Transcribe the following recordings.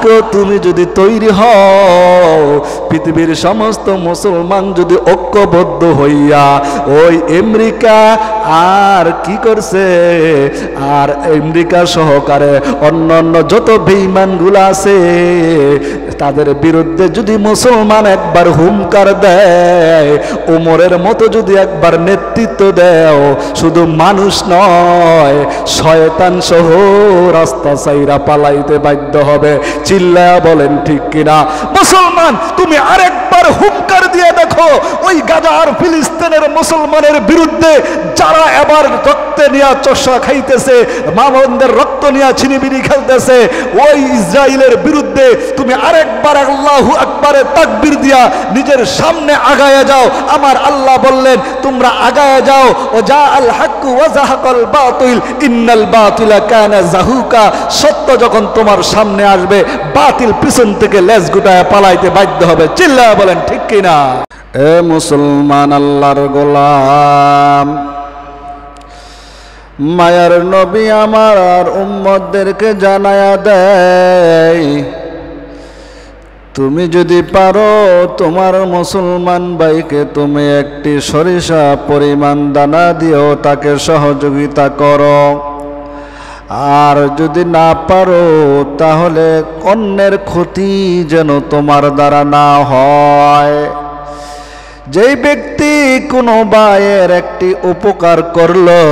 আজকেও তুমি যদি তৈরি হও, পৃথিবীর সমস্ত মুসলমান যদি ঐক্যবদ্ধ হইয়া ওই আমেরিকা আর কি করছে, আর আমেরিকা সহকারে অন্যান্য যত বেঈমানগুলো আছে তাদের বিরুদ্ধে যদি মুসলমান একবার হুঙ্কার দেয়, ওমরের মতো যদি একবার নেতৃত্ব দেও, শুধু মানুষ নয় শয়তান সহ রাস্তা ছাইরা পালাইতে বাধ্য হবে। চিল্লায়া বলেন ঠিক কিনা? মুসলমান তুমি আরেকবার হুঙ্কার দিয়ে দেখো, ওই গাজা আর ফিলিস্তিনের মুসলমানের বিরুদ্ধে যারা এবার রক্তে নিয়ে চষা খাইতেছে, মা বোনদের রক্ত নিয়ে ছিনিবিনি খেলতেছে, ওই ইসরায়েলের বিরুদ্ধে তুমি আরেকবার আল্লাহু আকবারে তাকবীর দিয়া নিজের সামনে আগায়া যাও। আমার আল্লাহ বললেন তোমরা আগায়া যাও, ও যা আল হাক্কু ওয়া যাহাকাল বাতিল ইন্নাল বাতিলা কানা যাহুকা। সত্য যখন তোমার সামনে আসবে, বাতিল পিছন থেকে লেজ গুটায় পালাইতে বাধ্য হবে। চিল্লায়া বলেন ঠিক কিনা? এ মুসলমান আল্লাহর গোলাম, মায়ার নবী আমার আর উম্মতদেরকে জানায়া দেয়, তুমি যদি পারো তোমার মুসলমান ভাইকে তুমি একটি সরিষা পরিমাণ দানা দিও, তাকে সহযোগিতা করো। আর যদি না পারো তাহলে অন্যের ক্ষতি যেন তোমার দ্বারা না হয়। যেই ব্যক্তি কোনো ভাইয়ের একটি উপকার করলো,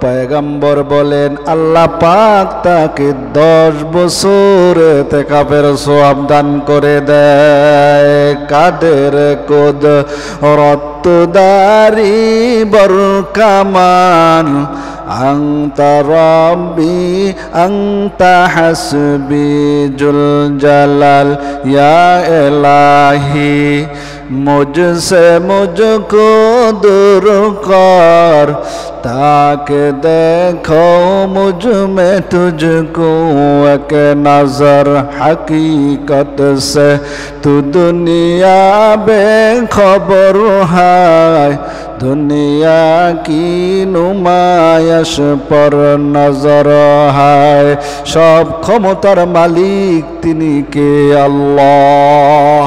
পয়গম্বর বলেন আল্লাহ পাক তাকে 10 বছর ইতিকাফের সওয়াব দান করে দেয়। কাদের কোদ রত্তদারি বরকামান আংতা রব্বি আংতা হাসবি জুল জালাল ইয়া ইলাহি मुझसे मुझको दूर कर, ताके देखो मुझ में तुझको एक नजर हकीकत से, तू दुनिया बेखबर है दुनिया की नुमाइश पर नजर है। सब क्षमतार मालिक तिनी के अल्लाह।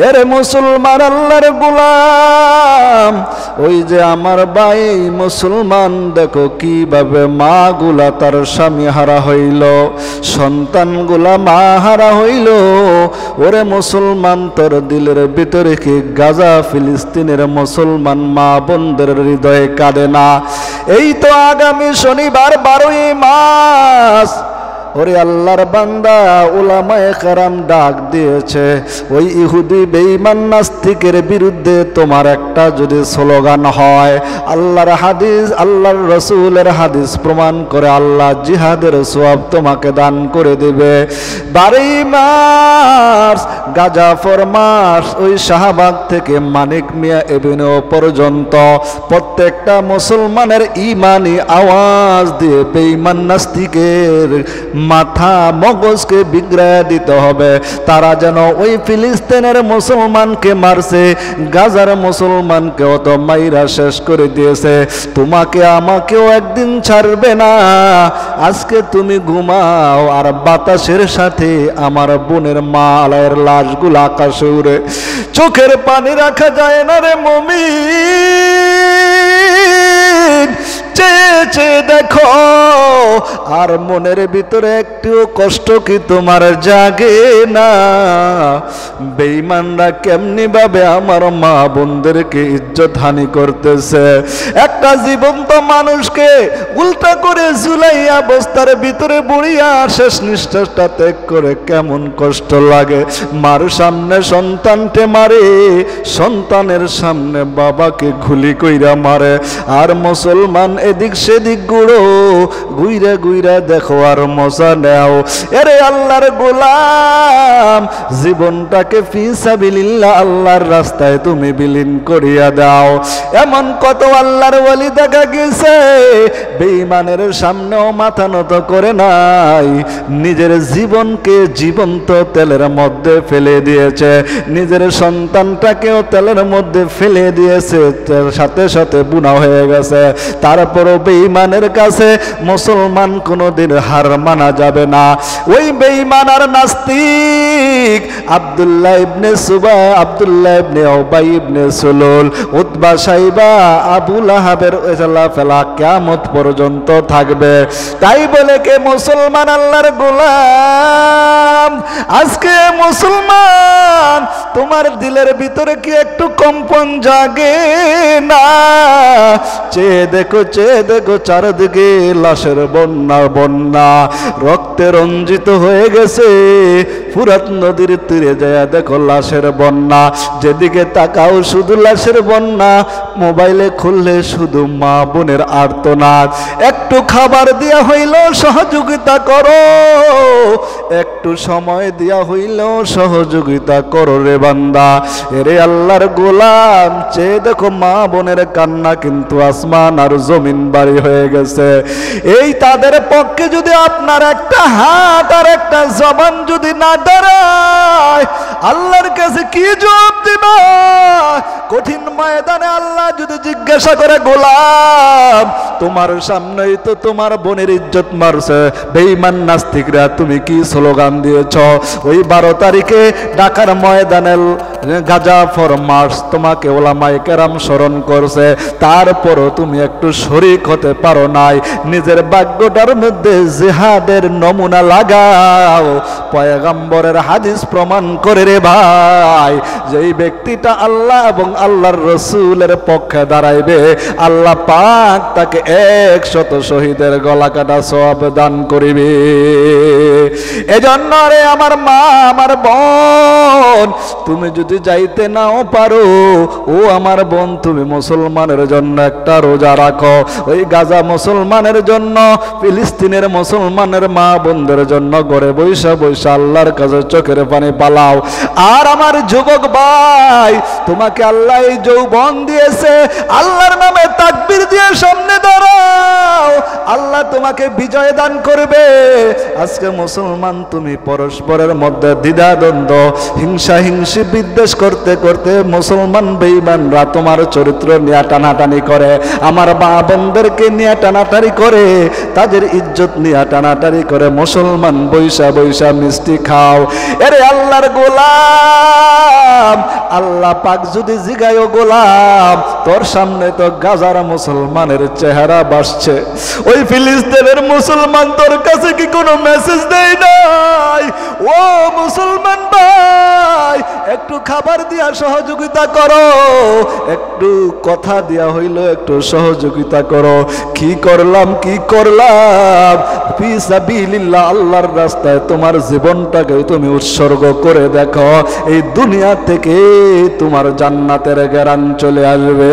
এরে মুসলমান আল্লাহর গোলাম, ওই যে আমার ভাই মুসলমান দেখো কিভাবে মা গুলা তার স্বামী হারা হইল, সন্তান গুলা মা হারা হইল। ওরে মুসলমান তোর দিলের ভিতরে কি গাজা ফিলিস্তিনের মুসলমান মা বোনদের হৃদয়ে কাঁদে না? এই তো আগামী শনিবার 12ই মাস, ওরে আল্লাহর বান্দা উলামায়ে কেরাম ডাক দিয়েছে, ওই ইহুদি বেঈমান নাস্তিকের বিরুদ্ধে তোমার একটা যদি স্লোগান হয়, আল্লাহর হাদিস আল্লাহর রাসূলের হাদিস প্রমাণ করে আল্লাহ জিহাদের সওয়াব তোমাকে দান করে দেবে। 12 মার্চ গাজা ফরমাস, ওই শাহবাগ থেকে মানিক মিয়া এভিনিউ পর্যন্ত প্রত্যেকটা মুসলমানের ঈমানি আওয়াজ দিয়ে বেঈমান নাস্তিকের মাথা মগজকে বিগড়ায় দিতে হবে। তারা যেন ওই ফিলিস্তিনের মুসলমানকে মারছে, গাজার মুসলমানকে অত মাইরা শেষ করে দিয়েছে, তোমাকে আমাকেও একদিন ছাড়বে না। আজকে তুমি ঘুমাও আর বাতাসের সাথে আমার বোনের মা আলায়ের লাশগুলো আকাশে উড়ে, চোখের পানি রাখা যায় না রে মুমিন। চেয়ে দেখো আর মনের ভিতরে একটুও কষ্ট কি তোমার জাগে না? বেঈমানরা কেমনি ভাবে আমার মা বোনদেরকে ইজ্জত হানি করতেছে। একটা জীবন্ত মানুষকে উল্টা করে ঝুলাইয়া বস্তার ভিতরে বুড়িয়া শেষ নিঃশ্বাসটা ত্যাগ করে কেমন কষ্ট লাগে। মার সামনে সন্তানকে মারে, সন্তানের সামনে বাবাকে গুলি কইরা মারে। আর মুসলমান এদিক সেদিক গুড়ো গুইরা গুইরা দেখো আর মজা নেও। এরে আল্লাহর গোলাম, জীবনটাকে ফি সাবিলিল্লাহ আল্লাহর রাস্তায় তুমি বিলীন করিয়া দাও। এমন কত আল্লাহর ওয়ালি দেখা গেছে বেঈমানের সামনেও মাথা নত করে নাই, নিজের জীবনকে জীবন্ত তেলের মধ্যে ফেলে দিয়েছে, নিজের সন্তানটাকেও তেলের মধ্যে ফেলে দিয়েছে, সাথে সাথে বুনা হয়ে গেছে। তার তারপরও বেঈমানের কাছে মুসলমান কোনোদিন হার মানা যাবে না। ওই বেঈমান আর নাস্তিক আব্দুল্লাহ ইবনে সুবা, আব্দুল্লাহ ইবনে উবাই ইবনে সুলুল, উতবা, সাইবা, আবু লাহাবের ফেলা কিয়ামত পর্যন্ত থাকবে। তাই বলে কে মুসলমান আল্লাহর গোলাম? আজকে মুসলমান তোমার দিলের ভিতরে কি একটু কম্পন জাগে না? চেয়ে দেখো চারদিকে লাশের বন্যা বন্যা, রক্তে রঞ্জিত হয়ে গেছে। ফুরাত নদীর তীরে যায় দেখো লাশের বন্যা, যেদিকে তাকাও শুধু লাশের বন্যা। মোবাইলে খুললে শুধু মা বোনের আর্তনাদ। একটু খাবার দেয়া হইলেও সহযোগিতা করো, একটু সময় দেয়া হইলেও সহযোগিতা করো রে বান্দা। এরে আল্লাহর গোলাম, চেয়ে দেখো মা বোনের কান্না কিন্তু আসমান আর জমিন বাড়ি হয়ে গেছে। এই তাদের পক্ষে যদি আপনার একটা হাত আর একটা জবান যদি না দাঁড়ায়, আল্লাহর কাছে কি জবাব দিবা? কঠিন ময়দানে আল্লাহ যদি জিজ্ঞাসা করে, গোলাম তোমার সামনেই তো তোমার বোনের ইজ্জত মারছে বেঈমান নাস্তিকরা, তুমি কি স্লোগান দিয়েছ? ওই 12 তারিখে ঢাকার ময়দানে গাজা ফর মার্চ তোমাকে ওলামায়ে কেরাম স্মরণ করছে, তারপরও তুমি একটু শরীক হতে পারো নাই। নিজের ভাগ্যটার মধ্যে জিহাদের নমুনা লাগাও। পয়গম্বরের হাদিস প্রমাণ করে রে ভাই, যেই ব্যক্তিটা আল্লাহ এবং আল্লাহর রসুলের পক্ষে দাঁড়াইবে, আল্লাহ পাক তাকে 100 শহীদের গলা কাটা সওয়াব দান করিবে। এজন্য রে আমার মা, আমার বোন, তুমি যদি যাইতে নাও পারো, ও আমার বোন, তুমি মুসলমানের জন্য একটা রোজা রাখো। ওই গাজা মুসলমানের জন্য, ফিলিস্তিনের মুসলমানের মা বোনদের জন্য ঘরে বৈশা বৈশা আল্লাহর কাছে চোখের পানি পালাও। আর আমার যুবক ভাই, তোমাকে আল্লাহ এই যৌবন দিয়েছে, আল্লাহর নামে তাকবীর দিয়ে সামনে দাঁড়াও, আল্লাহ তোমাকে বিজয় দান করবে। আজকে মুসলমান তুমি পরস্পরের মধ্যে দ্বিধাদ্বন্দ্ব, হিংসা হিংসি বিদ্বেষ করতে করতে মুসলমান বেঈমানরা তোমার চরিত্র নিয়ে টানাটানি করে, আমার মা বোনদেরকে নিয়ে টানাটানি করে, তাদের ইজ্জত নিয়ে টানাটানি করে। মুসলমান বৈশা বৈশা মিষ্টি খাও। এরে আল্লাহর গোলাম, আল্লাহ পাক যদি জিগায়, গোলাম তোর সামনে তো গাজার মুসলমানের চেহারা ভাসছে, ওই ফিলিস্তিনের মুসলমান তোর কাছে কি কোনো মেসেজ দেয় নাই? ও মুসলমান ভাই, একটু খাবার দিয়া সহযোগিতা করো, একটু কথা দিয়া হইল একটু সহযোগিতা করো। কি করলাম ফি সাবিলিল্লাহ, আল্লাহর রাস্তায় তোমার জীবনটাকে তুমি উৎসর্গ করে দেখো, এই দুনিয়া থেকে তোমার জান্নাতের গ্যারান চলে আসবে।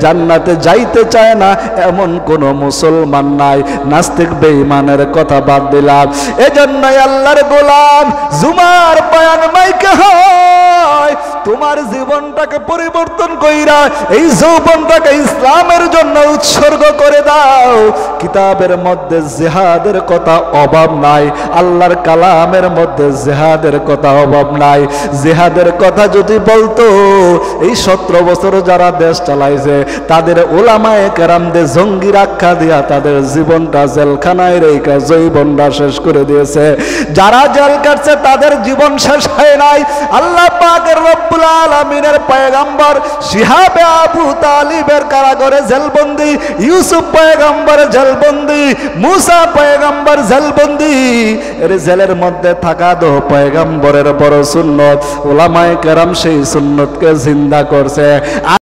জান্নাতে যাইতে চায় না এমন কোন মুসলমান নাই। নাস্তিক বেঈমানের কথা বাদ দিলাম। এজন্যই আল্লাহর গোলাম, জুমার বয়ান মাইকে হয়, তোমার জীবনটাকে পরিবর্তন কইরা এই যৌবনটাকে ইসলামের জন্য উৎসর্গ করে দাও। কিতাবের মধ্যে জিহাদের কথা অভাব নাই, আল্লাহর কালামের মধ্যে জিহাদের কথা অভাব নাই। জিহাদের কথা যদি বলতো, এই 17 বছর যারা দেশ চালাইছে তাদের ওলামায়ে কেরামদের জঙ্গির আখ্যা দিয়া তাদের জীবনটা জেলখানায় রেখে জীবনটা শেষ করে দিয়েছে। যারা জেল কাটছে তাদের জীবন শেষ হয় নাই। আল্লাহ পাকের রব্বুল আলামিনের পয়গম্বর শিহাবে আবু তালিবের কারাগারে জেলবন্দি, ইউসুফ পয়গম্বর জেলবন্দি, মুসা পয়গম্বর জেলবন্দি। এর জেলের মধ্যে থাকা দো পয়গম্বরের বড় সুন্নত, ওলামায়ে কেরাম সেই সুন্নতকে জিন্দা করছে।